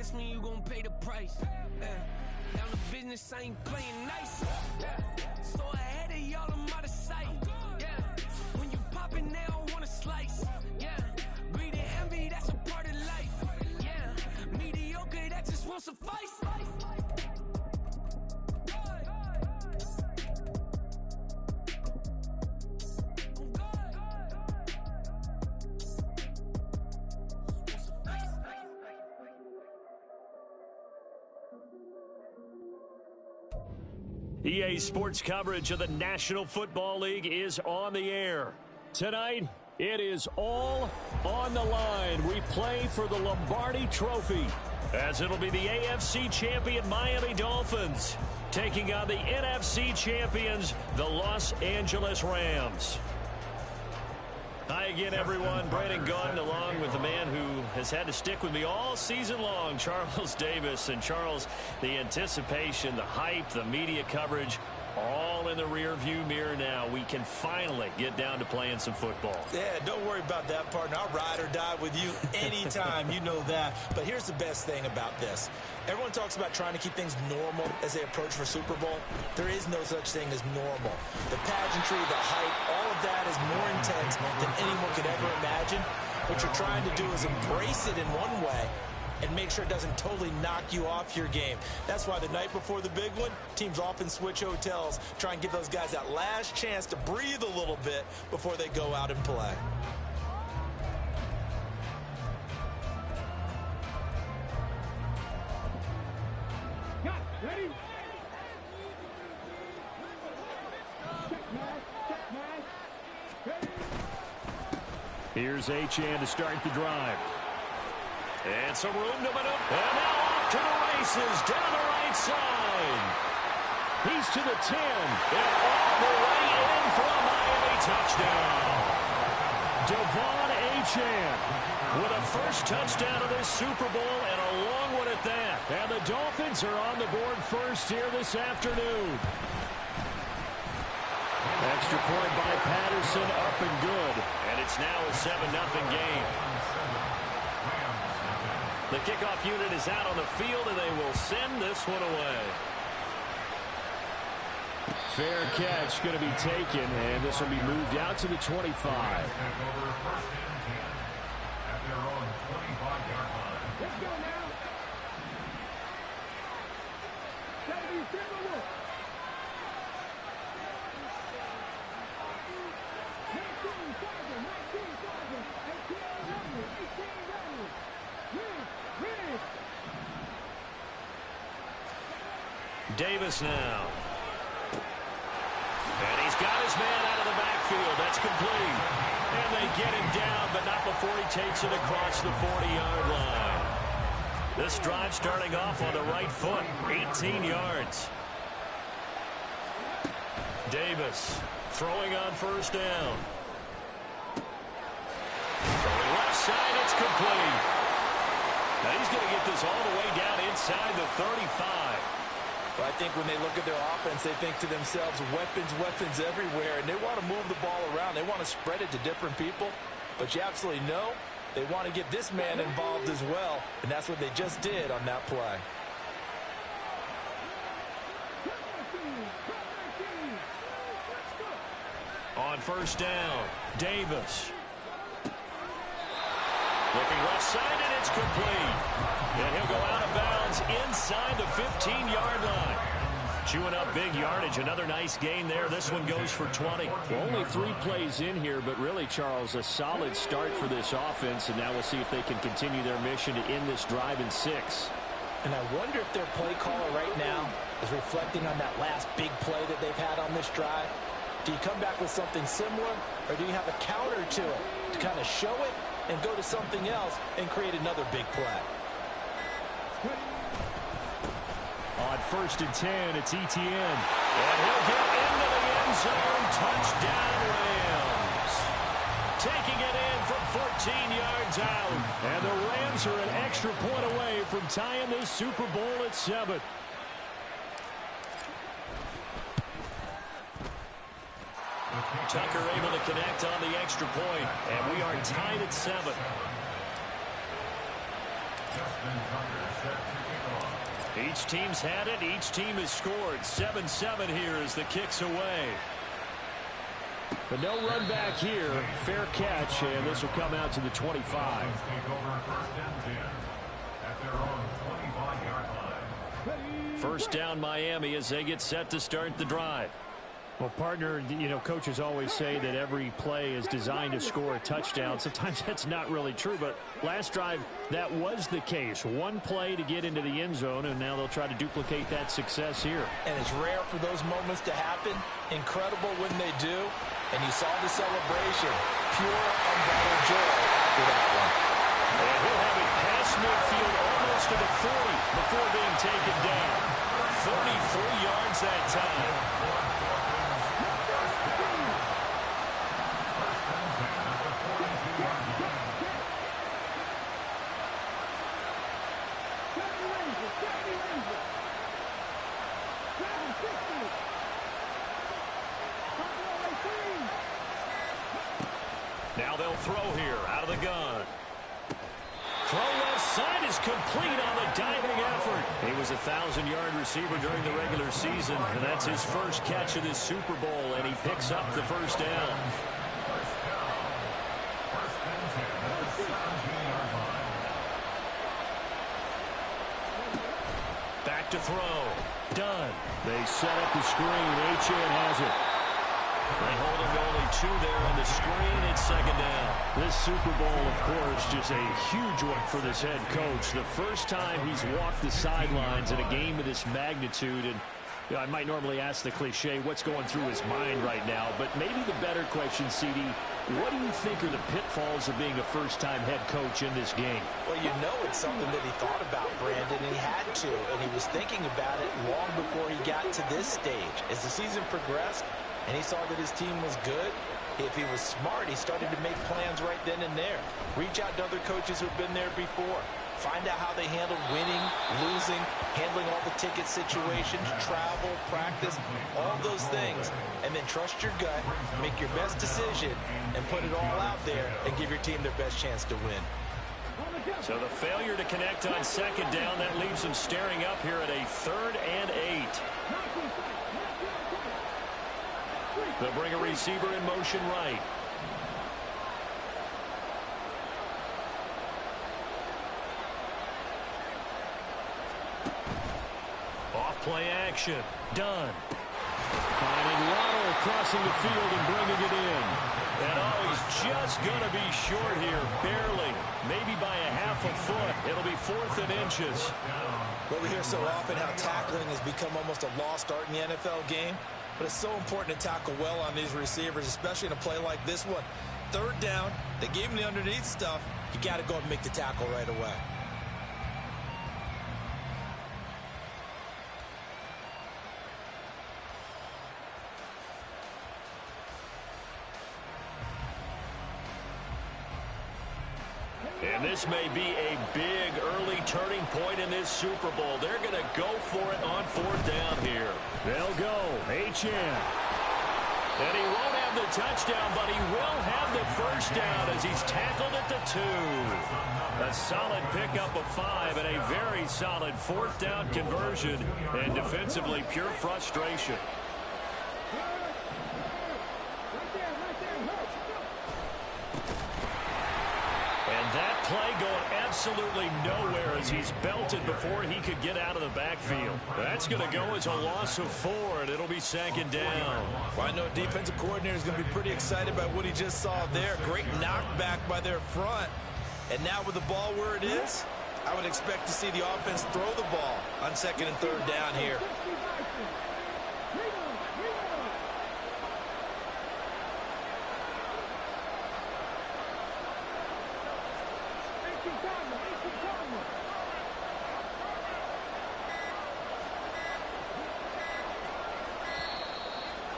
against me, you gon' pay the price. Down the business, I ain't playing nice. So ahead of y'all, I'm out of sight. When you poppin', they don't wanna slice. Greed and envy, that's a part of life. Mediocre, that just won't suffice. EA Sports coverage of the National Football League is on the air. Tonight, it is all on the line. We play for the Lombardi Trophy, as it'll be the AFC champion Miami Dolphins taking on the NFC champions, the Los Angeles Rams. Hi again, everyone. Brandon Gunn, along with the man who has had to stick with me all season long, Charles Davis. And Charles, the anticipation, the hype, the media coverage, all in the rear-view mirror now. We can finally get down to playing some football. Yeah, don't worry about that, partner. I'll ride or die with you anytime. You know that. But here's the best thing about this. Everyone talks about trying to keep things normal as they approach for Super Bowl. There is no such thing as normal. The pageantry, the hype, all of that is more intense than anyone could ever imagine. What you're trying to do is embrace it in one way and make sure it doesn't totally knock you off your game. That's why the night before the big one, teams often switch hotels, try and give those guys that last chance to breathe a little bit before they go out and play. Ready? Here's Achane to start the drive. And some room to maneuver. And now off to the races down the right side. He's to the 10. And all the way in for a Miami touchdown. Devon Achane with a first touchdown of this Super Bowl, and a long one at that. And the Dolphins are on the board first here this afternoon. Extra point by Patterson, up and good. And it's now a 7-0 game. The kickoff unit is out on the field, and they will send this one away. Fair catch going to be taken, and this will be moved out to the 25. Let's go now. 77. 19,000. Davis now. And he's got his man out of the backfield. That's complete. And they get him down, but not before he takes it across the 40-yard line. This drive starting off on the right foot, 18 yards. Davis throwing on first down. Throwing left side, it's complete. Now he's going to get this all the way down inside the 35. But I think when they look at their offense, they think to themselves, weapons everywhere, and they want to move the ball around. They want to spread it to different people, but you absolutely know they want to get this man involved as well, and that's what they just did on that play. On first down, Davis. Looking left side, and it's complete. And he'll go out of bounds inside the 15-yard line. Chewing up big yardage. Another nice gain there. This one goes for 20. Well, only 3 plays in here, but really, Charles, a solid start for this offense. And now we'll see if they can continue their mission to end this drive in 6. And I wonder if their play caller right now is reflecting on that last big play that they've had on this drive. Do you come back with something similar, or do you have a counter to it to kind of show it and go to something else and create another big play? On first and 10, it's Etienne. And he'll get into the end zone. Touchdown, Rams. Taking it in from 14 yards out. And the Rams are an extra point away from tying this Super Bowl at 7. Tucker able to connect on the extra point. And we are tied at 7. Each team's had it. Each team has scored. 7-7 here as the kick's away. But no run back here. Fair catch, and this will come out to the 25. First down Miami as they get set to start the drive. Well, partner, you know, coaches always say that every play is designed to score a touchdown. Sometimes that's not really true, but last drive, that was the case. One play to get into the end zone, and now they'll try to duplicate that success here. And it's rare for those moments to happen. Incredible when they do. And you saw the celebration. Pure, unbridled joy after that one. And he'll have it past midfield almost to the 40 before being taken down. 43 yards that time. Now they'll throw here out of the gun. Throw left side is complete on the diving effort. He was a 1,000-yard receiver during the regular season, and that's his first catch of this Super Bowl, and he picks up the first down. Back to throw. Done. They set up the screen. Achane has it. They hold him to only 2 there on the screen. It's second down. This Super Bowl, of course, just a huge one for this head coach. The first time he's walked the sidelines in a game of this magnitude. And you know, I might normally ask the cliche, what's going through his mind right now? But maybe the better question, CD, what do you think are the pitfalls of being a first-time head coach in this game? Well, you know it's something that he thought about, Brandon, and he had to. And he was thinking about it long before he got to this stage. As the season progressed, and he saw that his team was good, if he was smart, he started to make plans right then and there. Reach out to other coaches who've been there before. Find out how they handled winning, losing, handling all the ticket situations, travel, practice, all those things. And then trust your gut, make your best decision, and put it all out there and give your team their best chance to win. So the failure to connect on second down, that leaves them staring up here at a 3rd and 8. They'll bring a receiver in motion right. Off play action. Done. Finding Waddle crossing the field and bringing it in. And oh, he's just going to be short here. Barely. Maybe by a half a foot. It'll be 4th and inches. Well, we hear so often how tackling has become almost a lost art in the NFL game. But it's so important to tackle well on these receivers, especially in a play like this one. 3rd down, they gave him the underneath stuff. You got to go and make the tackle right away. And this may be a big early turning point in this Super Bowl. They're going to go for it on 4th down here. They'll go. Achane. And he won't have the touchdown, but he will have the first down as he's tackled at the 2. A solid pickup of 5 and a very solid 4th down conversion. And defensively, pure frustration. That play going absolutely nowhere as he's belted before he could get out of the backfield. That's going to go as a loss of 4, and it'll be second down. Well, I know a defensive coordinator is going to be pretty excited by what he just saw there. Great knockback by their front. And now with the ball where it is, I would expect to see the offense throw the ball on 2nd and 3rd down here.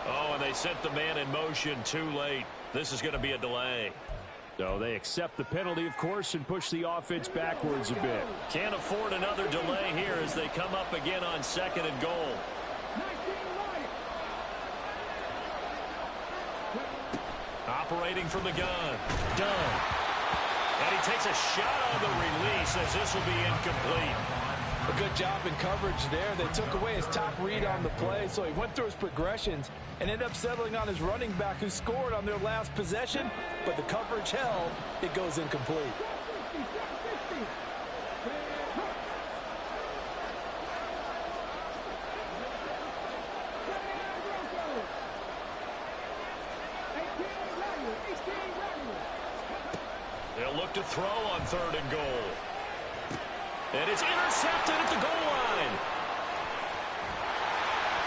Oh, and they sent the man in motion too late. This is going to be a delay. So they accept the penalty, of course, and push the offense backwards a bit. Can't afford another delay here as they come up again on 2nd and goal. Operating from the gun. Done. And he takes a shot on the release as this will be incomplete. A good job in coverage there. They took away his top read on the play, so he went through his progressions and ended up settling on his running back who scored on their last possession, but the coverage held. It goes incomplete. They'll look to throw on 3rd and goal. And it's intercepted at the goal line.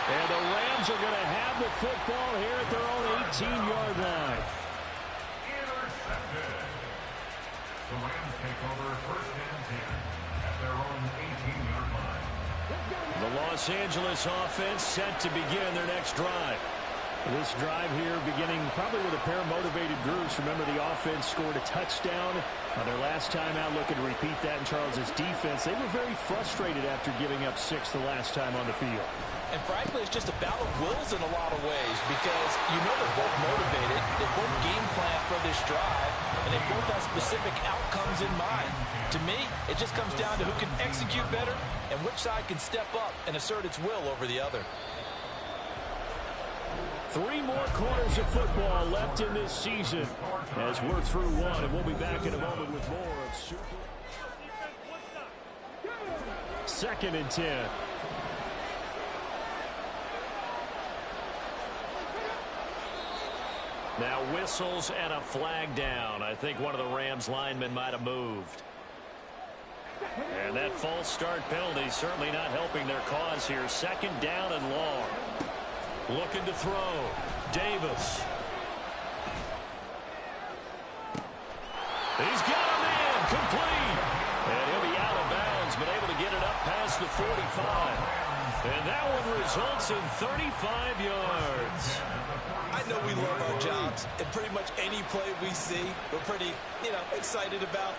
And the Rams are going to have the football here at their own 18-yard line. Intercepted. The Rams take over 1st and 10 at their own 18-yard line. The Los Angeles offense set to begin their next drive. This drive here beginning probably with a pair of motivated groups. Remember, the offense scored a touchdown on their last time out. Looking to repeat that in Charles's defense. They were very frustrated after giving up 6 the last time on the field. And frankly, it's just a battle of wills in a lot of ways because you know they're both motivated. They both game plan for this drive, and they both have specific outcomes in mind. To me, it just comes down to who can execute better and which side can step up and assert its will over the other. 3 more quarters of football left in this season as we're through 1, and we'll be back in a moment with more of Super. 2nd and 10. Now whistles and a flag down. I think one of the Rams linemen might have moved. And that false start penalty certainly not helping their cause here. 2nd down and long. Looking to throw. Davis. He's got a man. Complete. And he'll be out of bounds, but able to get it up past the 45. And that one results in 35 yards. I know we love our jobs, and pretty much any play we see, we're pretty, excited about.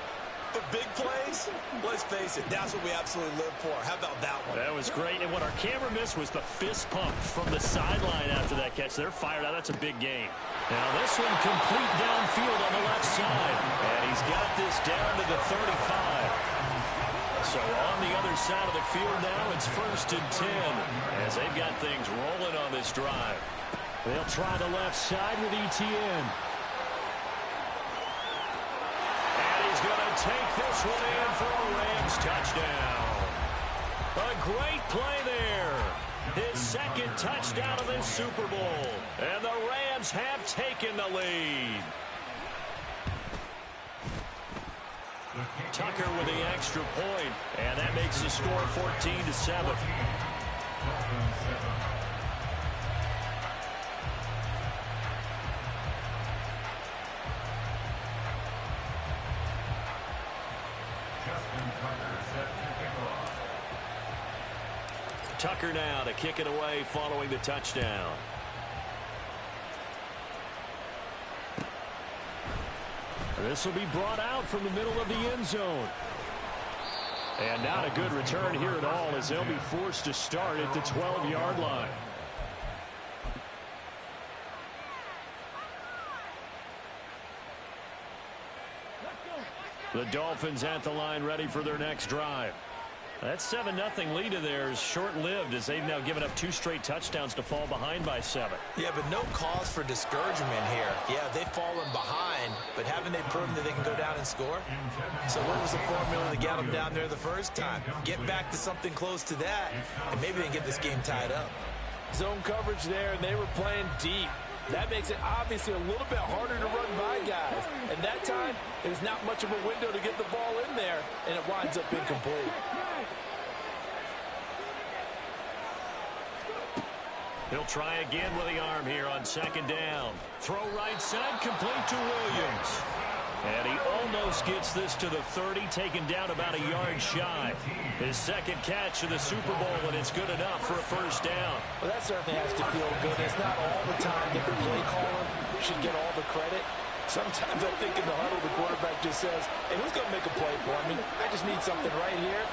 But big plays, let's face it, that's what we absolutely live for. How about that one? That was great. And what our camera missed was the fist pump from the sideline after that catch. They're fired out. That's a big game. Now this one complete downfield on the left side. And he's got this down to the 35. So on the other side of the field now, it's 1st and 10 as they've got things rolling on this drive. They'll try the left side with Etienne. He's going to take this one in for a Rams touchdown. A great play there. His 2nd touchdown of this Super Bowl. And the Rams have taken the lead. Tucker with the extra point, and that makes the score 14-7. Tucker now to kick it away following the touchdown. This will be brought out from the middle of the end zone. And not a good return here at all as they'll be forced to start at the 12-yard line. The Dolphins at the line ready for their next drive. That 7-0 lead of theirs short-lived as they've now given up 2 straight touchdowns to fall behind by 7. Yeah, but no cause for discouragement here. Yeah, they've fallen behind, but haven't they proven that they can go down and score? So what was the formula to get them down there the first time? Get back to something close to that, and maybe they can get this game tied up. Zone coverage there, and they were playing deep. That makes it obviously a little bit harder to run by guys. And that time, there's not much of a window to get the ball in there, and it winds up incomplete. He'll try again with the arm here on 2nd down. Throw right side, complete to Williams. And he almost gets this to the 30, taken down about a yard shy. His 2nd catch of the Super Bowl, and it's good enough for a 1st down. Well, that certainly has to feel good. It's not all the time that the play caller should get all the credit. Sometimes I think in the huddle, the quarterback just says, hey, who's going to make a play for me? I just need something right here.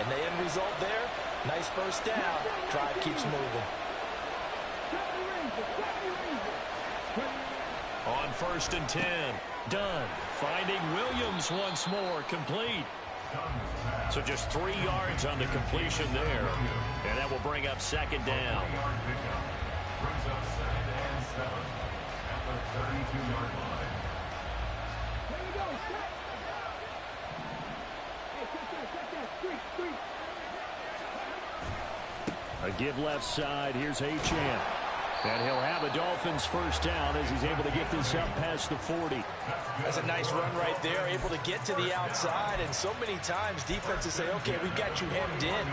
And the end result there, nice 1st down. Drive keeps moving. On 1st and 10. Done. Finding Williams once more. Complete. So just 3 yards on the completion there. And that will bring up 2nd down. Brings up 2nd and 7 at the 32-yard line. There you go. Set. Hey, set that. Street. A give left side. Here's Achane. And he'll have a Dolphins first down as he's able to get this up past the 40. That's a nice run right there, able to get to the outside. And so many times defenses say, okay, we've got you hemmed in.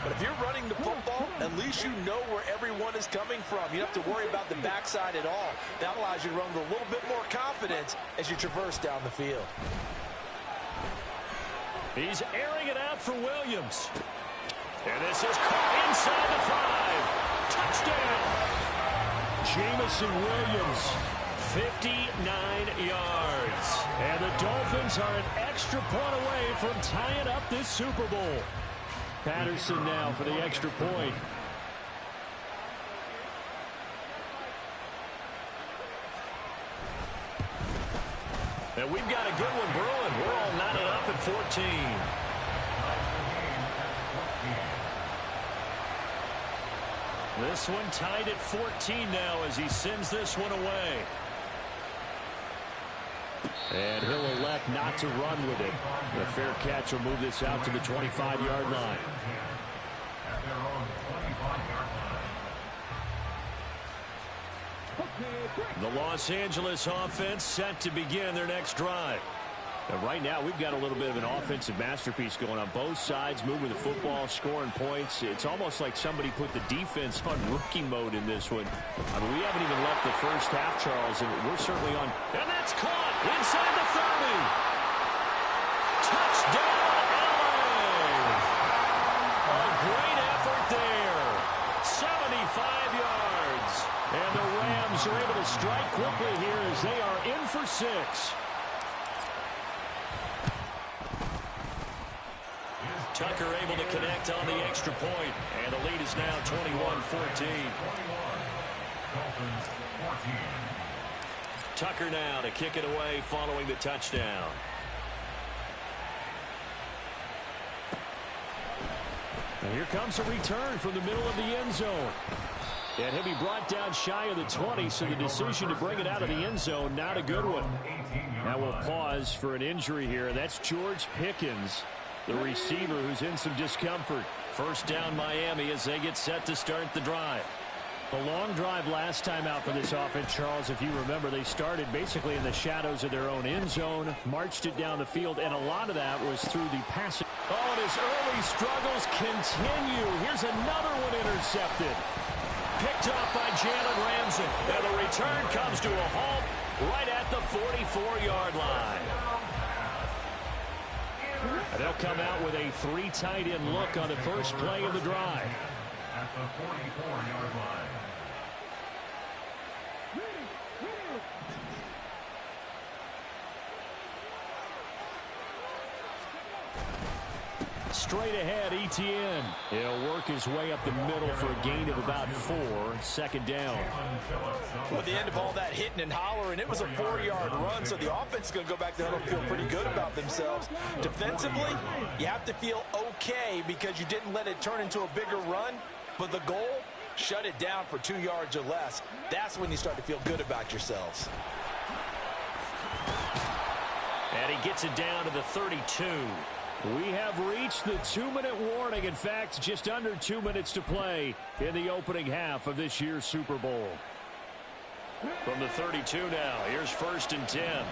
But if you're running the football, at least you know where everyone is coming from. You don't have to worry about the backside at all. That allows you to run with a little bit more confidence as you traverse down the field. He's airing it out for Williams. And this is caught inside the 5. Touchdown! Jamison Williams, 59 yards. And the Dolphins are an extra point away from tying up this Super Bowl. Patterson now for the extra point. And we've got a good one brewing. We're all knotted up at 14. This one tied at 14 now as he sends this one away. And he'll elect not to run with it. The fair catch will move this out to the 25-yard line. At their own 25-yard line. The Los Angeles offense set to begin their next drive. And right now, we've got a little bit of an offensive masterpiece going on. Both sides moving the football, scoring points. It's almost like somebody put the defense on rookie mode in this one. I mean, we haven't even left the first half, Charles, and we're certainly on. And that's caught inside the 30. Touchdown, LA! A great effort there. 75 yards. And the Rams are able to strike quickly here as they are in for 6. Tucker able to connect on the extra point, and the lead is now 21-14. Tucker now to kick it away following the touchdown. And here comes a return from the middle of the end zone. And he'll be brought down shy of the 20, so the decision to bring it out of the end zone, not a good one. Now we'll pause for an injury here, and that's George Pickens, the receiver who's in some discomfort. First down Miami as they get set to start the drive. A long drive last time out for this offense, Charles. If you remember, they started basically in the shadows of their own end zone, marched it down the field, and a lot of that was through the passing. Oh, and his early struggles continue. Here's another one intercepted. Picked off by Jalen Ramsey. And the return comes to a halt right at the 44-yard line. And they'll come out with a 3 tight end look on the first play of the drive. At the 44-yard line. Straight ahead, Etienne. He'll work his way up the middle for a gain of about 4. Second down. Well, at the end of all that hitting and hollering, it was a 4-yard run, so the offense is going to go back to huddle and feel pretty good about themselves. Defensively, you have to feel okay because you didn't let it turn into a bigger run, but the goal, shut it down for 2 yards or less. That's when you start to feel good about yourselves. And he gets it down to the 32. We have reached the 2-minute warning. In fact, just under 2 minutes to play in the opening half of this year's Super Bowl. From the 32 now, here's 1st and 10.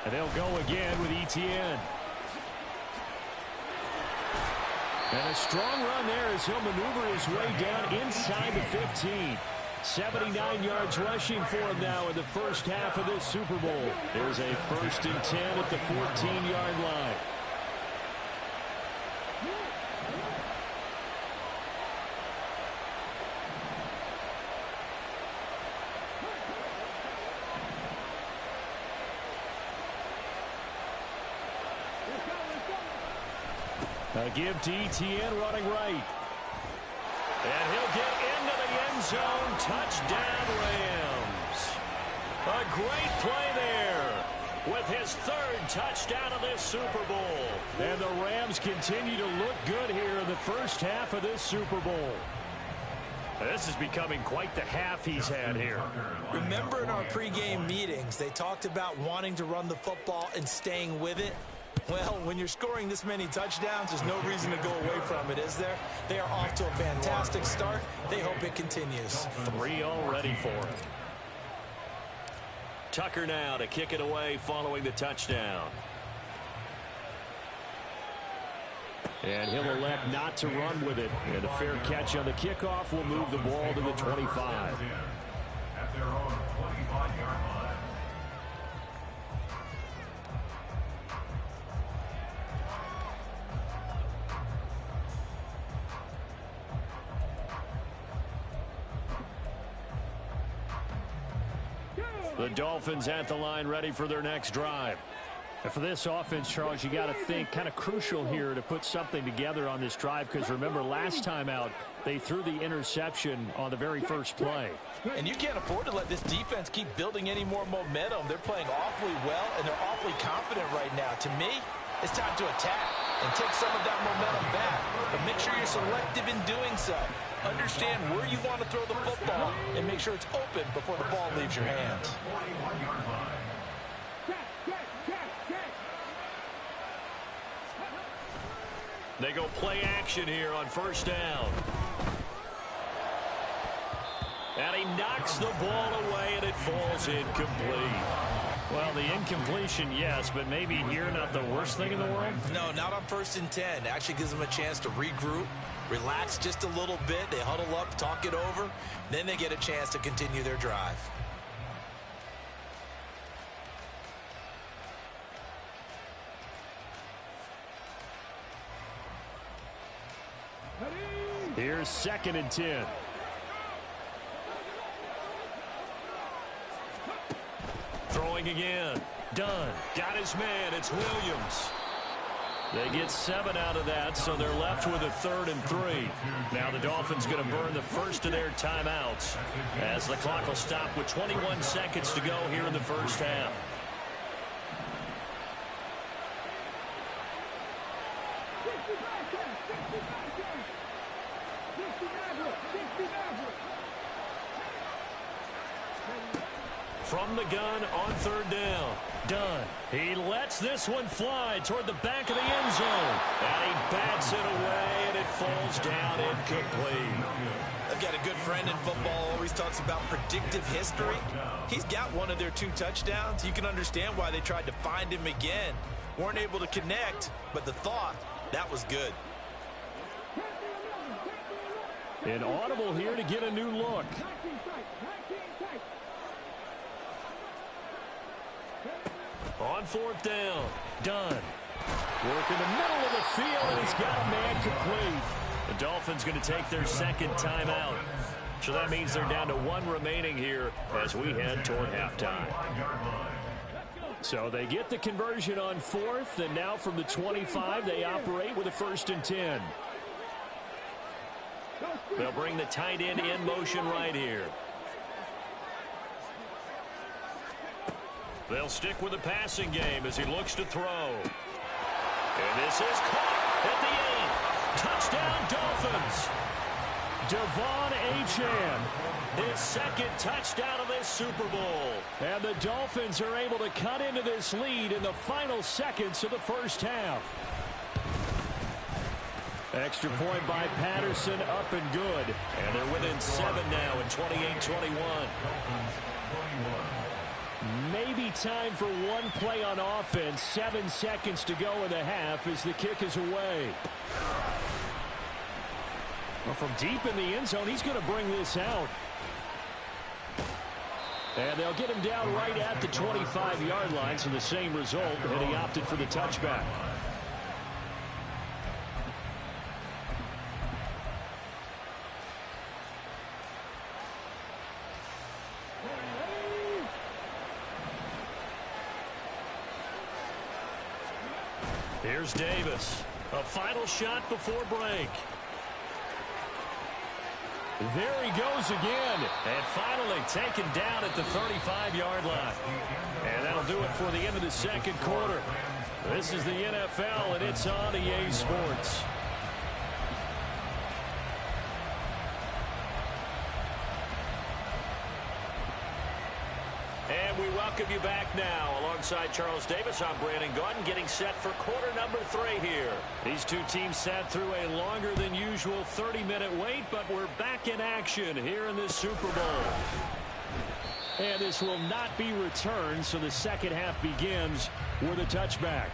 And they'll go again with Etienne. And a strong run there as he'll maneuver his way down inside the 15. 79 yards rushing for him now in the first half of this Super Bowl. There's a 1st and 10 at the 14-yard line. A give to Etienne running right. And he'll get into the end zone. Touchdown, Rams. A great play there with his third touchdown of this Super Bowl. And the Rams continue to look good here in the first half of this Super Bowl. This is becoming quite the half he's had here. Remember in our pregame meetings, they talked about wanting to run the football and staying with it? Well, when you're scoring this many touchdowns, there's no reason to go away from it, is there? They are off to a fantastic start. They hope it continues. 3 already for him. Tucker now to kick it away following the touchdown. And he'll elect not to run with it. And a fair catch on the kickoff will move the ball to the 25. At their own 25-yard line. The Dolphins at the line ready for their next drive. And for this offense, Charles, you got to think kind of crucial here to put something together on this drive, because remember last time out they threw the interception on the very first play. And you can't afford to let this defense keep building any more momentum. They're playing awfully well, and they're awfully confident right now. To me, it's time to attack and take some of that momentum back. But make sure you're selective in doing so. Understand where you want to throw the football and make sure it's open before the ball leaves your hands. 41-yard line. They go play action here on first down. And he knocks the ball away, and it falls incomplete. Well, the incompletion, yes, but maybe here not the worst thing in the world? No, not on 1st and 10. It actually gives them a chance to regroup, relax just a little bit. They huddle up, talk it over. Then they get a chance to continue their drive. Here's 2nd and 10. Throwing again. Done. Got his man. It's Williams. They get 7 out of that, so they're left with a 3rd and 3. Now the Dolphins going to burn the first of their timeouts as the clock will stop with 21 seconds to go here in the first half. From the gun on 3rd down. Done. He lets this one fly toward the back of the end zone. And he bats it away, and it falls down incomplete. I've got a good friend in football, always talks about predictive history. He's got one of their 2 touchdowns. You can understand why they tried to find him again. Weren't able to connect, but the thought, that was good. An audible here to get a new look. On 4th down. Done. Work in the middle of the field, and he's got a man complete. The Dolphins going to take their 2nd timeout. So that means they're down to 1 remaining here as we head toward halftime. So they get the conversion on 4th, and now from the 25, they operate with a 1st and 10. They'll bring the tight end in motion right here. They'll stick with the passing game as he looks to throw. And this is caught at the 8. Touchdown, Dolphins. Devon Achane, His 2nd touchdown of this Super Bowl. and the Dolphins are able to cut into this lead in the final seconds of the first half. Extra point by Patterson, up and good. And they're within 7 now at 28-21. Maybe time for one play on offense. 7 seconds to go in the half as the kick is away. Well, from deep in the end zone, he's going to bring this out. And they'll get him down right at the 25-yard line, so the same result, and he opted for the touchback. Here's Davis. A final shot before break. There he goes again. And finally taken down at the 35-yard line. And that'll do it for the end of the second quarter. This is the NFL, and it's on EA Sports. And we welcome you back now. Alongside Charles Davis, I'm Brandon Gaudin, getting set for quarter number 3 here. These two teams sat through a longer than usual 30-minute wait, but we're back in action here in this Super Bowl. And this will not be returned, so the second half begins with a touchback.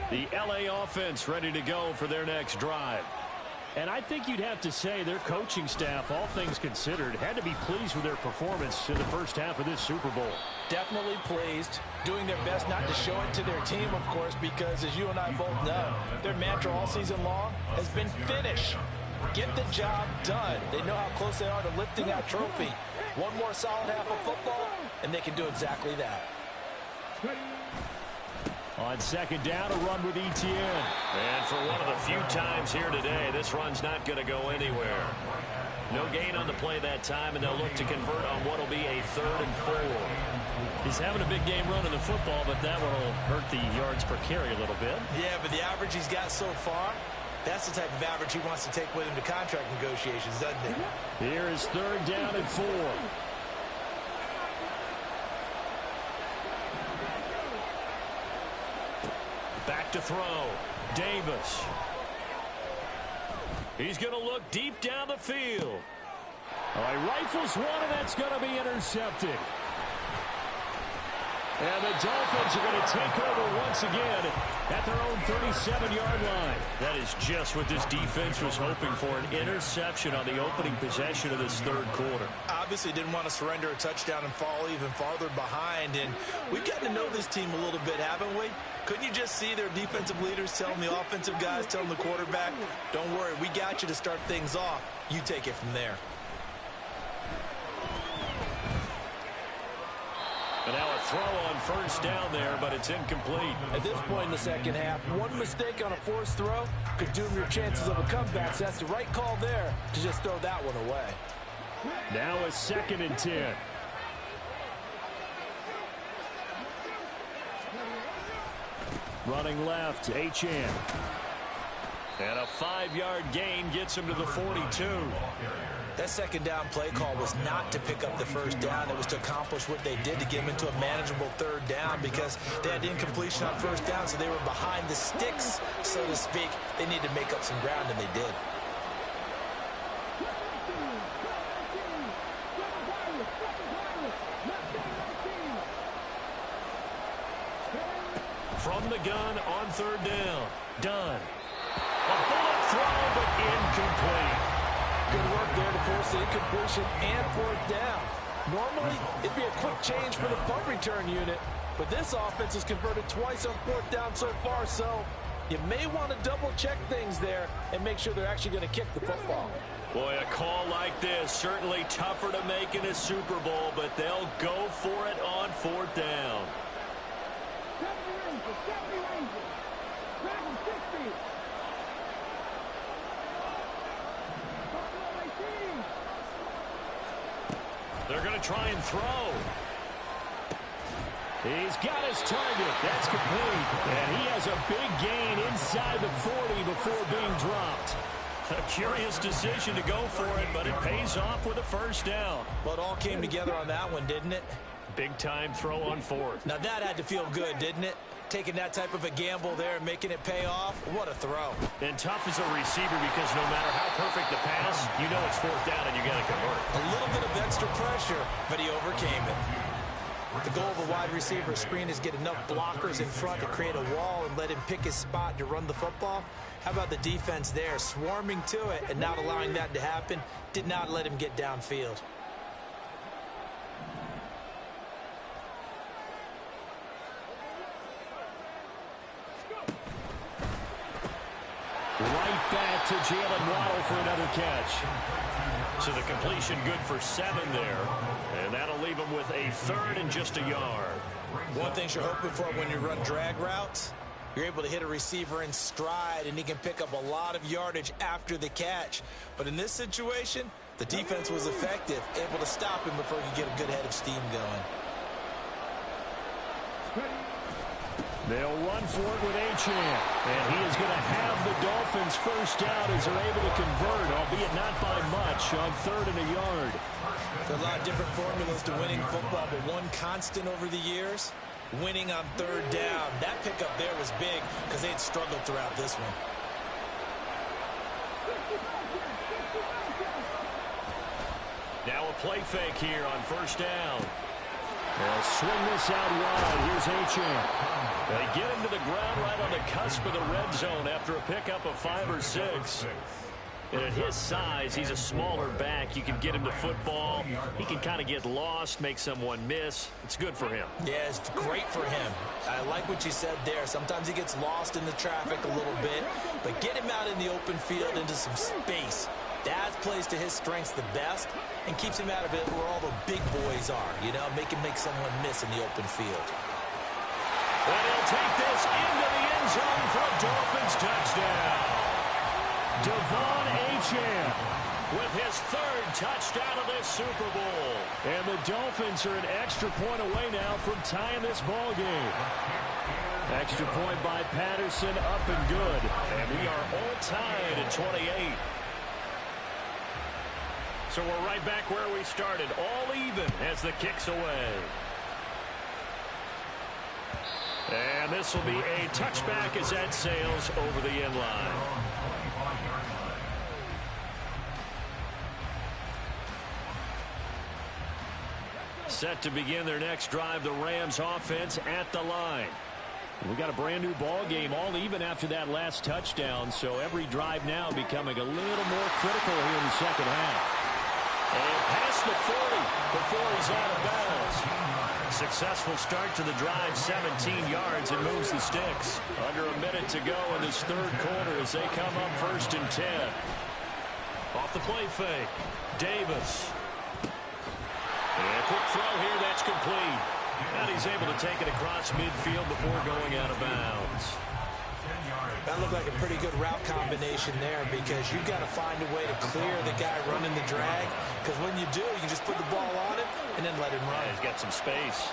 The LA offense ready to go for their next drive. And I think you'd have to say their coaching staff, all things considered, had to be pleased with their performance in the first half of this Super Bowl. Definitely pleased, doing their best not to show it to their team, of course, because as you and I both know, their mantra all season long has been finish. Get the job done. They know how close they are to lifting that trophy. One more solid half of football, and they can do exactly that. On second down, a run with Etienne. And for one of the few times here today, this run's not going to go anywhere. No gain on the play that time, and they'll look to convert on what will be a 3rd and 4. He's having a big game running the football, but that one will hurt the yards per carry a little bit. Yeah, but the average he's got so far, that's the type of average he wants to take with him to contract negotiations, doesn't it? Here is 3rd down and 4. Back to throw. Davis. He's going to look deep down the field. All right, rifles one, and that's going to be intercepted. And the Dolphins are going to take over once again at their own 37-yard line. That is just what this defense was hoping for, an interception on the opening possession of this 3rd quarter. Obviously didn't want to surrender a touchdown and fall even farther behind. And we've gotten to know this team a little bit, haven't we? Couldn't you just see their defensive leaders telling the offensive guys, telling the quarterback, don't worry, we got you to start things off. You take it from there. And now a throw on 1st down there, but it's incomplete. At this point in the second half, one mistake on a forced throw could doom your chances of a comeback. So that's the right call there to just throw that one away. Now a 2nd and 10. Running left, Etienne. And a 5-yard gain gets him to the 42. That second down play call was not to pick up the 1st down. It was to accomplish what they did to get them into a manageable 3rd down because they had incompletion on 1st down, so they were behind the sticks, so to speak. They needed to make up some ground, and they did. From the gun on 3rd down. Done. A bullet throw, but incomplete. Good work there to force the incompletion and 4th down. Normally, it'd be a quick change for the punt return unit, but this offense has converted twice on 4th down so far, so you may want to double-check things there and make sure they're actually going to kick the football. Boy, a call like this, certainly tougher to make in a Super Bowl, but they'll go for it on 4th down. They're going to try and throw. He's got his target. That's complete. And he has a big gain inside the 40 before being dropped. A curious decision to go for it, but it pays off with a 1st down. Well, it all came together on that one, didn't it? Big-time throw on 4th. Now, that had to feel good, didn't it? Taking that type of a gamble there and making it pay off. What a throw. And tough as a receiver because no matter how perfect the pass, you know it's 4th down and you got to convert. A little bit of extra pressure, but he overcame it. The goal of a wide receiver screen is get enough blockers in front to create a wall and let him pick his spot to run the football. How about the defense there, swarming to it and not allowing that to happen? Did not let him get downfield. Right back to Jalen Waddle for another catch. So the completion good for 7 there. And that'll leave him with a 3rd and just a yard. One thing you're hoping for when you run drag routes, You're able to hit a receiver in stride, and he can pick up a lot of yardage after the catch. But in this situation, the defense was effective, able to stop him before he could get a good head of steam going. They'll run for it with Achane. And he is going to have the Dolphins first down as they're able to convert, albeit not by much, on 3rd and a yard. There are a lot of different formulas to winning football, but one constant over the years, winning on 3rd down. That pickup there was big because they had struggled throughout this one. Now a play fake here on 1st down. They'll swing this out wide. Here's Achane. They get him to the ground right on the cusp of the red zone after a pickup of 5 or 6. And at his size, he's a smaller back. You can get him to football. He can kind of get lost, make someone miss. It's good for him. Yeah, it's great for him. I like what you said there. Sometimes he gets lost in the traffic a little bit, but get him out in the open field into some space. That plays to his strengths the best and keeps him out of it where all the big boys are, you know, make someone miss in the open field. And he'll take this into the end zone for a Dolphins touchdown. Devon Achane with his 3rd touchdown of this Super Bowl. And the Dolphins are an extra point away now from tying this ball game. Extra point by Patterson, up and good. And we are all tied at 28. So we're right back where we started, all even as the kick's away. And this will be a touchback as that sails over the end line. Set to begin their next drive, the Rams offense at the line. We got a brand new ball game, all even after that last touchdown, so every drive now becoming a little more critical here in the second half. And past the 40 before he's out of bounds. Successful start to the drive, 17 yards, and moves the sticks. Under a minute to go in this 3rd quarter as they come up 1st and 10. Off the play fake, Davis. And a quick throw here, that's complete. And he's able to take it across midfield before going out of bounds. That looked like a pretty good route combination there because you've got to find a way to clear the guy running the drag. Because when you do, you just put the ball on him and then let him run. Yeah, he's got some space.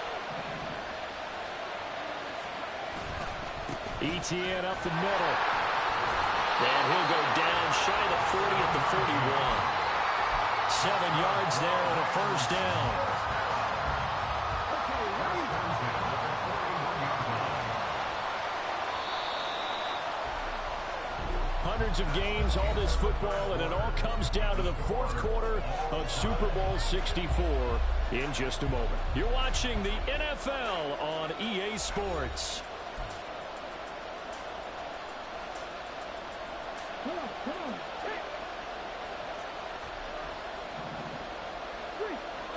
Etienne up the middle. And he'll go down shy of the 40 at the 41. 7 yards there and a 1st down. Hundreds of games, all this football, and it all comes down to the 4th quarter of Super Bowl 64 in just a moment. You're watching the NFL on EA Sports. Come on.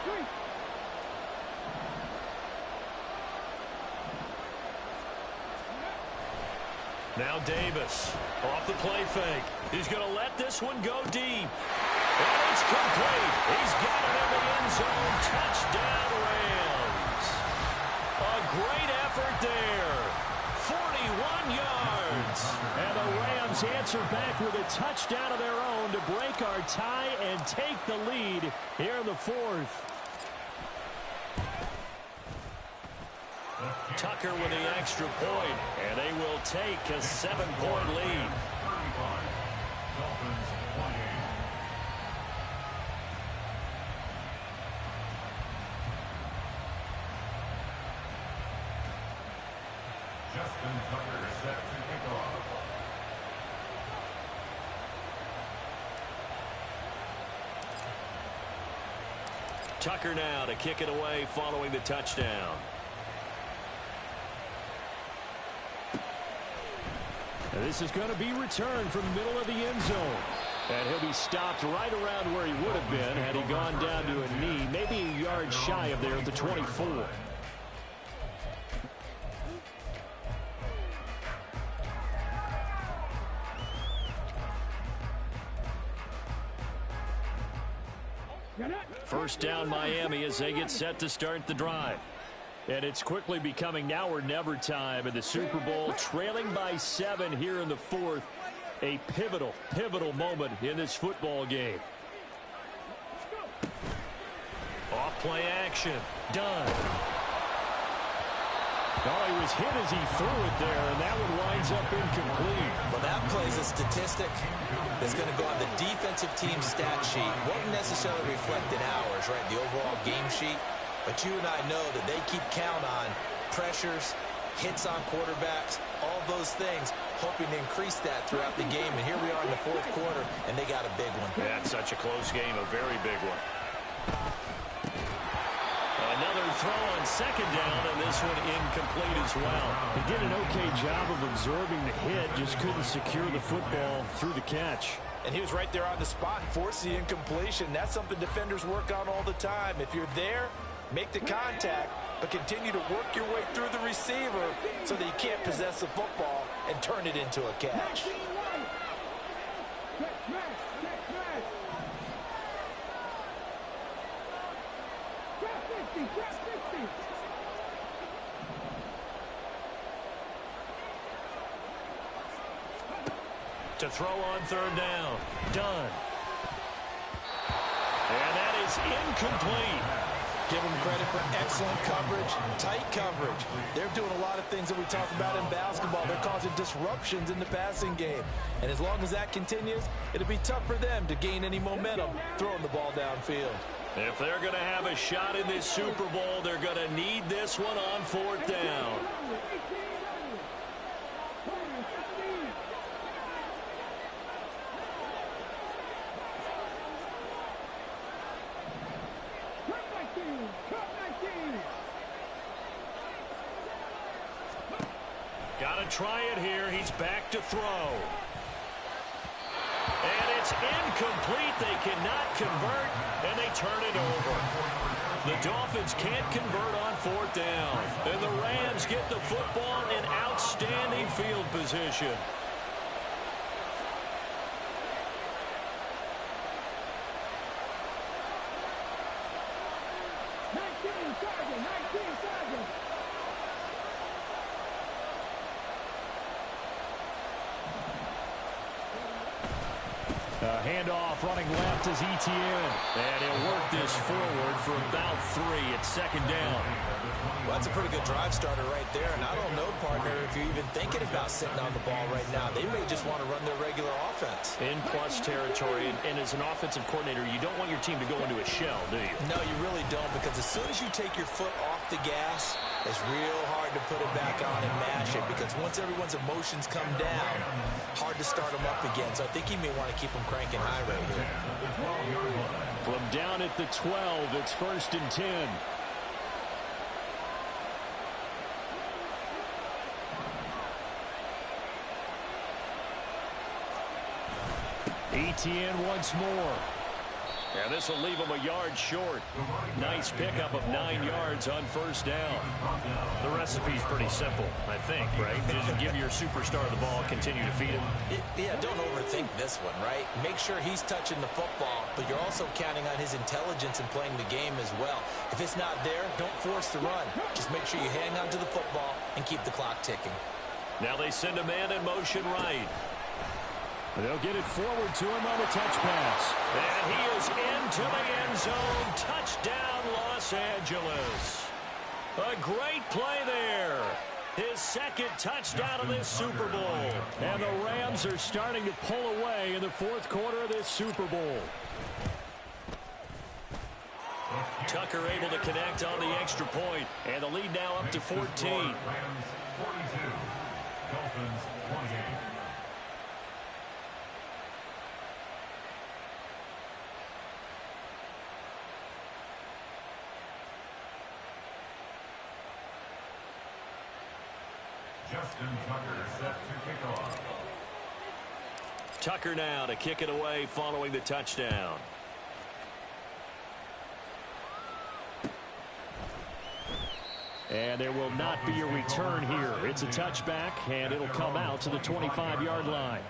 Three. Now Davis off the play fake. He's going to let this one go deep. And it's complete. He's got it in the end zone. Touchdown, Rams. A great effort there. 41 yards. And the Rams answer back with a touchdown of their own to break our tie and take the lead here in the 4th. Tucker with the extra point, and they will take a 7-point lead. Justin Tucker is set to kick off. Tucker now to kick it away following the touchdown. And this is going to be returned from the middle of the end zone. And he'll be stopped right around where he would have been had he gone down to a knee, maybe a yard shy of there at the 24. First down Miami as they get set to start the drive. And it's quickly becoming now or never time in the Super Bowl, trailing by 7 here in the fourth. A pivotal moment in this football game. Off play action. Done. Oh, he was hit as he threw it there, and that one winds up incomplete. Well, that plays a statistic that's going to go on the defensive team stat sheet. Won't necessarily reflect in ours, right, the overall game sheet. But you and I know that they keep count on pressures, hits on quarterbacks, all those things, hoping to increase that throughout the game. And here we are in the fourth quarter, and they got a big one. That's such a close game, a very big one. Another throw on second down, and this one incomplete as well. He did an okay job of absorbing the hit, just couldn't secure the football through the catch. And he was right there on the spot, forced the incompletion. That's something defenders work on all the time. If you're there, make the contact, but continue to work your way through the receiver so that you can't possess the football and turn it into a catch. To throw on third down. Done. And that is incomplete. Give them credit for excellent coverage, tight coverage. They're doing a lot of things that we talk about in basketball. They're causing disruptions in the passing game. And as long as that continues, it'll be tough for them to gain any momentum throwing the ball downfield. If they're going to have a shot in this Super Bowl, they're going to need this one on fourth down. Got to try it here. He's back to throw. And it's incomplete. They cannot convert, and they turn it over. The Dolphins can't convert on fourth down. And the Rams get the football in outstanding field position. Handoff running left is Etienne. And he'll work this forward for about 3 at second down. Well, that's a pretty good drive starter right there. And I don't know, partner, if you're even thinking about sitting on the ball right now. They may just want to run their regular offense. In plus territory, and as an offensive coordinator, you don't want your team to go into a shell, do you? No, you really don't, because as soon as you take your foot off the gas, it's real hard to put it back on and mash it, because once everyone's emotions come down, hard to start them up again. So I think he may want to keep them cranking high right here. From down at the 12, it's 1st and 10. Etienne once more. And this will leave him a yard short. Nice pickup of 9 yards on first down. The recipe's pretty simple, I think, right? Just give your superstar the ball, continue to feed him. Yeah, don't overthink this one, right? Make sure he's touching the football, but you're also counting on his intelligence in playing the game as well. If it's not there, don't force the run. Just make sure you hang on to the football and keep the clock ticking. Now they send a man in motion right. They'll get it forward to him on a touch pass. And he is into the end zone. Touchdown, Los Angeles. A great play there. His second touchdown of this Super Bowl. And the Rams are starting to pull away in the fourth quarter of this Super Bowl. Tucker able to connect on the extra point. And the lead now up to 14. Rams 42. Dolphins 28. Justin Tucker set to kick off. Tucker now to kick it away following the touchdown. And there will not be a return here. It's a touchback, and it'll come out to the 25-yard line.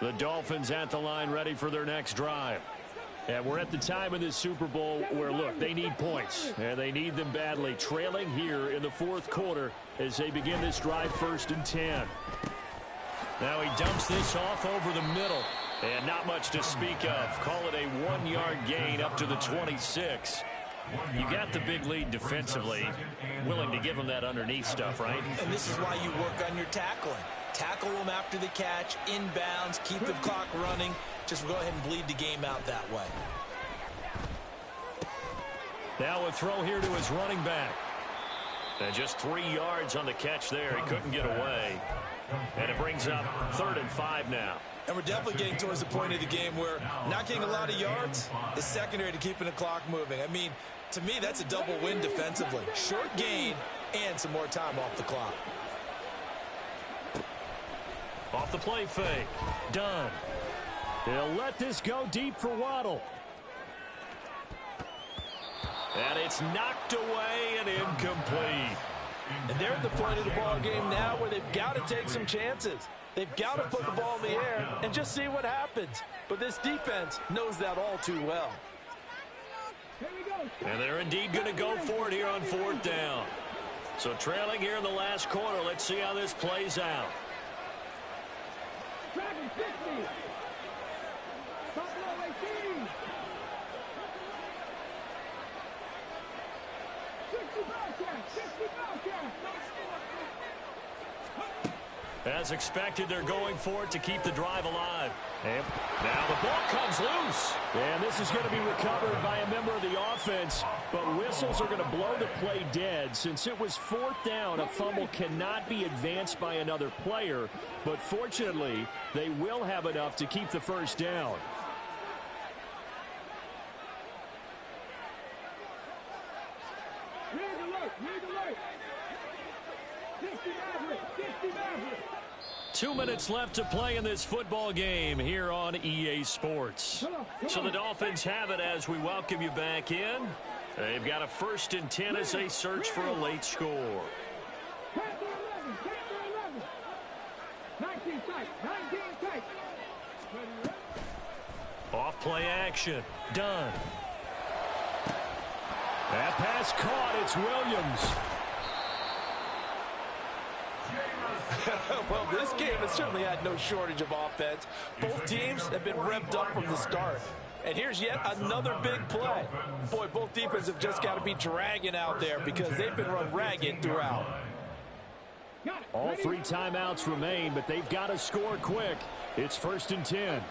The Dolphins at the line ready for their next drive. And we're at the time in this Super Bowl where, look, they need points, and they need them badly. Trailing here in the fourth quarter as they begin this drive, 1st and 10. Now he dumps this off over the middle, and not much to speak of. Call it a 1-yard gain up to the 26. You got the big lead defensively, willing to give them that underneath stuff, right? And this is why you work on your tackling. Tackle them after the catch, inbounds, keep the clock running. Just go ahead and bleed the game out that way. Now a throw here to his running back. And just 3 yards on the catch there. He couldn't get away. And it brings up 3rd and 5 now. And we're definitely getting towards the point of the game where not getting a lot of yards is secondary to keeping the clock moving. I mean, to me, that's a double win defensively. Short gain and some more time off the clock. Off the play fake. Done. He'll let this go deep for Waddle. And it's knocked away and incomplete. And they're at the point of the ball game now where they've got to take some chances. They've got to put the ball in the air and just see what happens. But this defense knows that all too well. And they're indeed going to go for it here on 4th down. So trailing here in the last quarter. Let's see how this plays out. As expected, they're going for it to keep the drive alive. And now the ball comes loose. And this is going to be recovered by a member of the offense. But whistles are going to blow the play dead. Since it was 4th down, a fumble cannot be advanced by another player. But fortunately, they will have enough to keep the 1st down. Two minutes left to play in this football game here on EA Sports. So the Dolphins have it as we welcome you back in. They've got a 1st and 10 as they search for a late score. Off play action. Done. That pass caught. It's Williams. Well, this game has certainly had no shortage of offense. Both teams have been revved up from the start. And here's yet another big play. Boy, both defenses have just got to be dragging out there because they've been run ragged throughout. All 3 timeouts remain, but they've got to score quick. It's 1st and 10.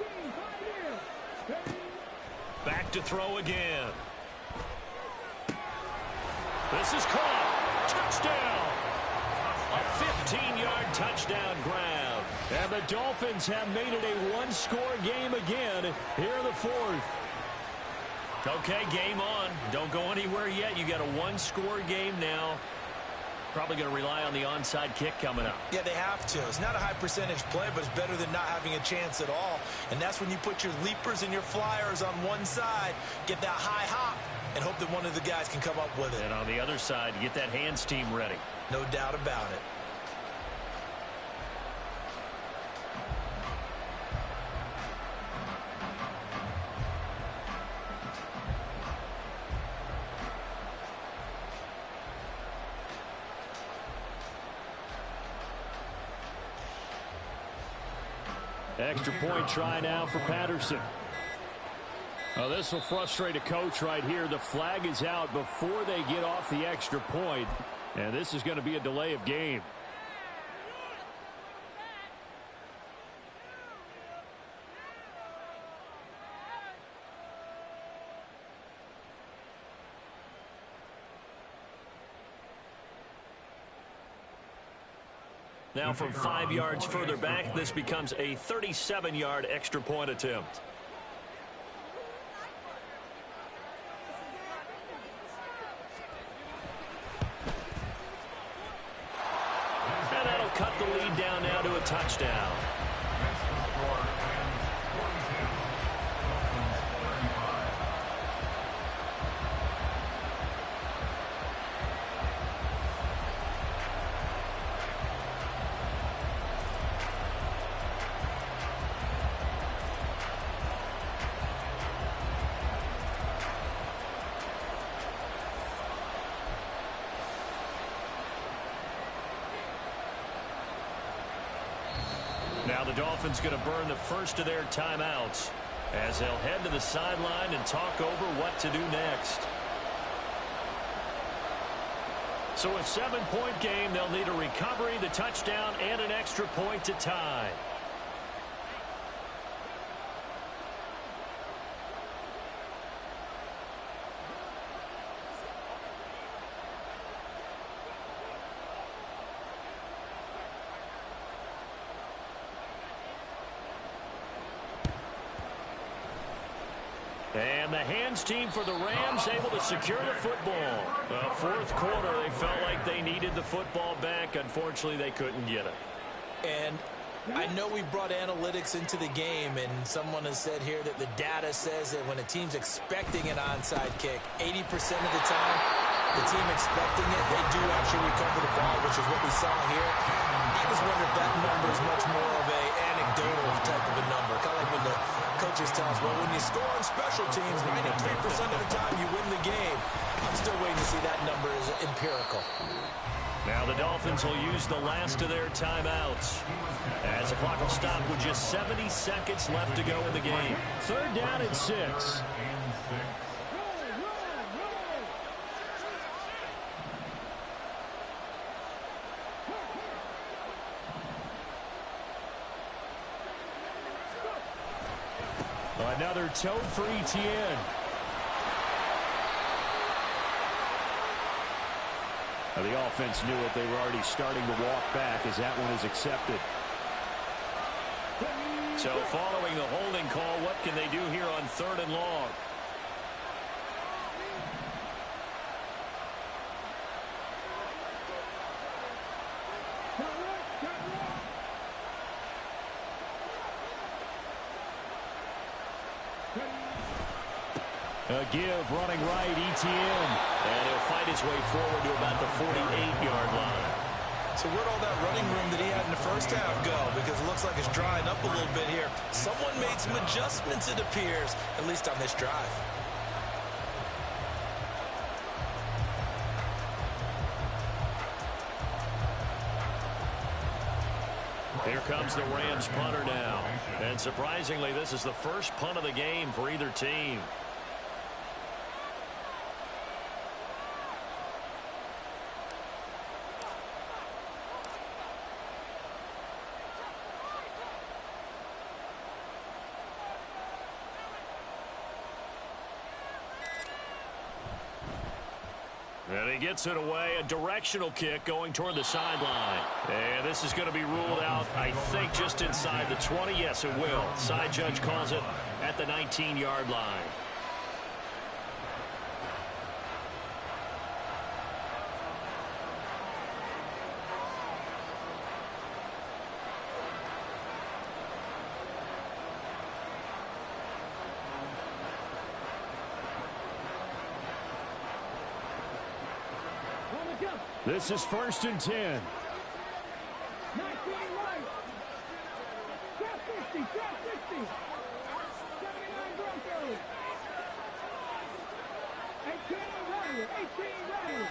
Back to throw again. This is caught. Touchdown. A 15-yard touchdown grab. And the Dolphins have made it a 1-score game again here in the 4th. Okay, game on. Don't go anywhere yet. You got a 1-score game now. Probably going to rely on the onside kick coming up. Yeah, they have to. It's not a high percentage play, but it's better than not having a chance at all. And that's when you put your leapers and your flyers on one side, get that high hop, and hope that one of the guys can come up with it. And on the other side, get that hands team ready. No doubt about it. Extra point try now for Patterson. Well, this will frustrate a coach right here. The flag is out before they get off the extra point, and this is going to be a delay of game. Now from 5 yards further back, this becomes a 37-yard extra point attempt. And that'll cut the lead down now to a touchdown. Now the Dolphins going to burn the first of their timeouts as they'll head to the sideline and talk over what to do next. So a 7-point game, they'll need a recovery, the touchdown, and an extra point to tie. And the hands team for the Rams able to secure the football. Fourth quarter, they felt like they needed the football back. Unfortunately, they couldn't get it. And I know we brought analytics into the game, and someone has said here that the data says that when a team's expecting an onside kick, 80% of the time, the team expecting it, they do actually recover the ball, which is what we saw here. I just wonder if that number is much more of a anecdotal type of a number. Kind of like when the coaches tell us, well, when you score on special teams, 93% of the time you win the game. I'm still waiting to see that number is empirical. Now the Dolphins will use the last of their timeouts as the clock will stop with just 70 seconds left to go in the game. Third down and 6. Another tote for Etienne. Now the offense knew it. They were already starting to walk back as that one is accepted. So following the holding call, what can they do here on 3rd and long? A give running right, Etienne. And he'll fight his way forward to about the 48-yard line. So where'd all that running room that he had in the first half go? Because it looks like it's drying up a little bit here. Someone made some adjustments, it appears, at least on this drive. Here comes the Rams punter now. And surprisingly, this is the first punt of the game for either team. And he gets it away, a directional kick going toward the sideline. And this is going to be ruled out, I think, just inside the 20. Yes, it will. Side judge calls it at the 19-yard line. This is 1st and 10. 19 right. Drop 50, drop 50. 79 Broncos. 18 right, 18 right.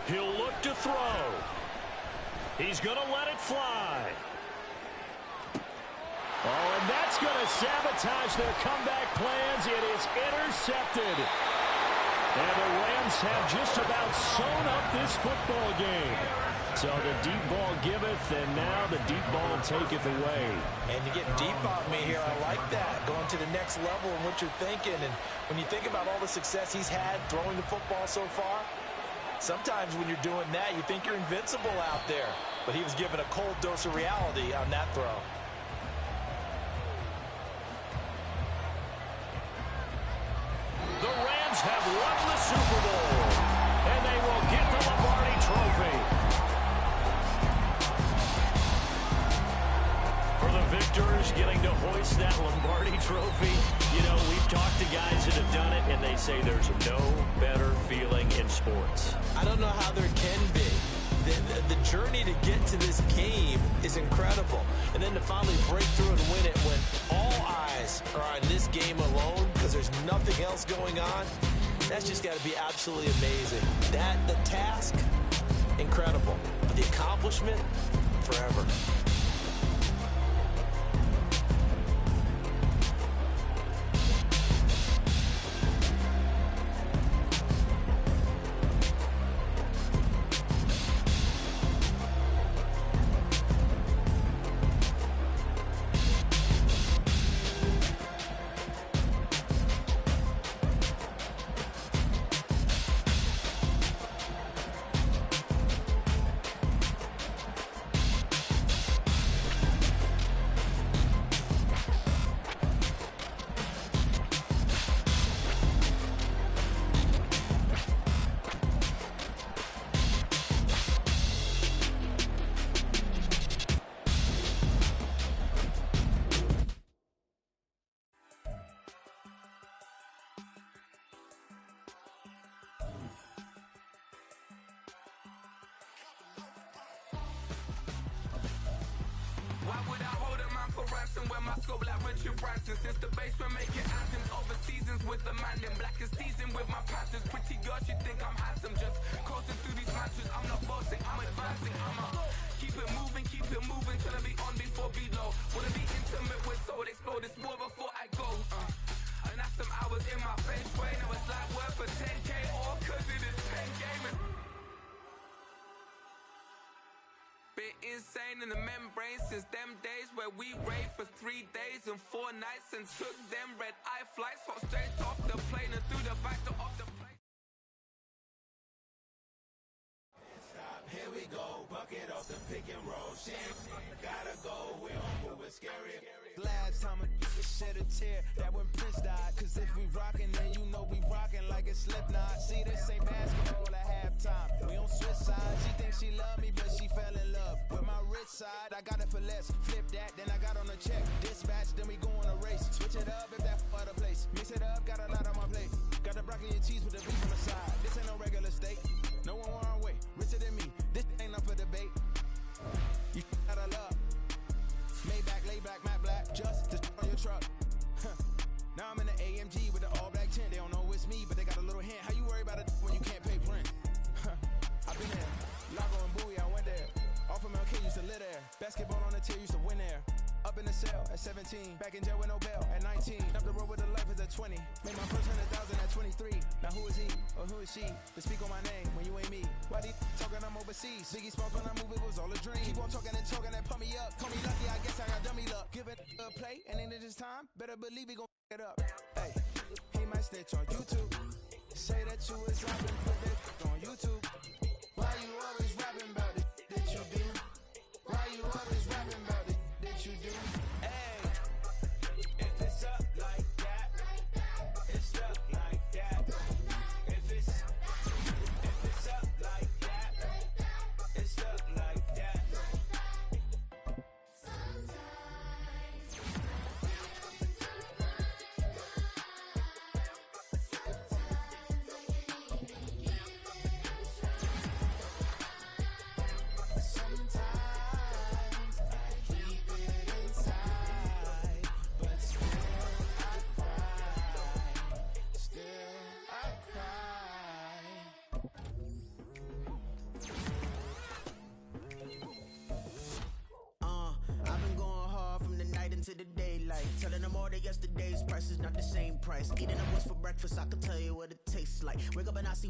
He'll look to throw. He's going to let it fly. Oh, and that's going to sabotage their comeback plans. It is intercepted. And the Rams have just about sewn up this football game. So the deep ball giveth, and now the deep ball taketh away. And you get deep on me here. I like that. Going to the next level in what you're thinking. And when you think about all the success he's had throwing the football so far, sometimes when you're doing that, you think you're invincible out there. But he was given a cold dose of reality on that throw. The Rams have won the Super Bowl, and they will get the Lombardi Trophy. For the victors getting to hoist that Lombardi Trophy, you know, we've talked to guys that have done it, and they say there's no better feeling in sports. I don't know how there can be. The journey to get to this game is incredible. And then to finally break through and win it when all eyes are on this game alone because there's nothing else going on, that's just got to be absolutely amazing. The task, incredible. But the accomplishment, forever. would I hold a man for ransom when my scope like Richard Branson? Since the basement making anthems over seasons with the man, then black is seasoned with my panthers. Pretty girl, she think I'm handsome, just coasting through these matches. I'm not bossing, I'm advancing. I'ma keep it moving, till I be on before below. Wanna be intimate with soul, explode this war before I go. And that's some hours in my face way. Now it's like worth for 10K, all cause it is 10 gaming. Been insane in the membrane since them days where we raved for 3 days and 4 nights and took them red eye flights, hot straight off the plane and through the back door of the plane. Stop, here we go, bucket off the pick and roll. Shit, gotta go, we don't move it scary. Last time a shed a tear, that when Prince died. Cause if we rockin', then you know we rockin' like a Slipknot. See, this ain't basketball at halftime. We on switch sides. She thinks she love me, but she fell in love with my rich side. I got it for less. Flip that, then I got on a check. Dispatch, then we go on a race. Switch it up if that other place. Mix it up, got a lot on my plate. Got the broccoli and cheese with the beef on the side. This ain't no regular steak. No one wrong way. Richer than me. This ain't up for debate. You out of love. Maybach, lay back, matte black, just to on your truck. Now I'm in the AMG with the all black tint. They don't know it's me, but they got a little hint. How you worry about it when you can't pay rent? I've been there. Lago and Bowie, I went there. Off of MLK, used to live there. Basketball on the tier, used to win there. Up in the cell at 17. Back in jail with no bail at 19. Up the road with the life is at 20. Made my first 100,000 at 23. Now who is he or who is she to speak on my name when you ain't me? Why they talking I'm overseas? Biggie Smalls when I move, it was all a dream. Keep on talking and pump me up. Call me lucky, I guess I got dummy luck. Give it a play, and then this time, better believe he gon' it up. Hey, he might snitch on YouTube. Say that you was rapping, put that on YouTube. Why you always rapping about it that you do? Why you always rapping about it that you do? Hey, if it's up like that, it's up like that. If it's up like that, it's up like that. To the daylight, telling them all that yesterday's price is not the same price. Eating up what's for breakfast, I can tell you what it tastes like. Wake up and I see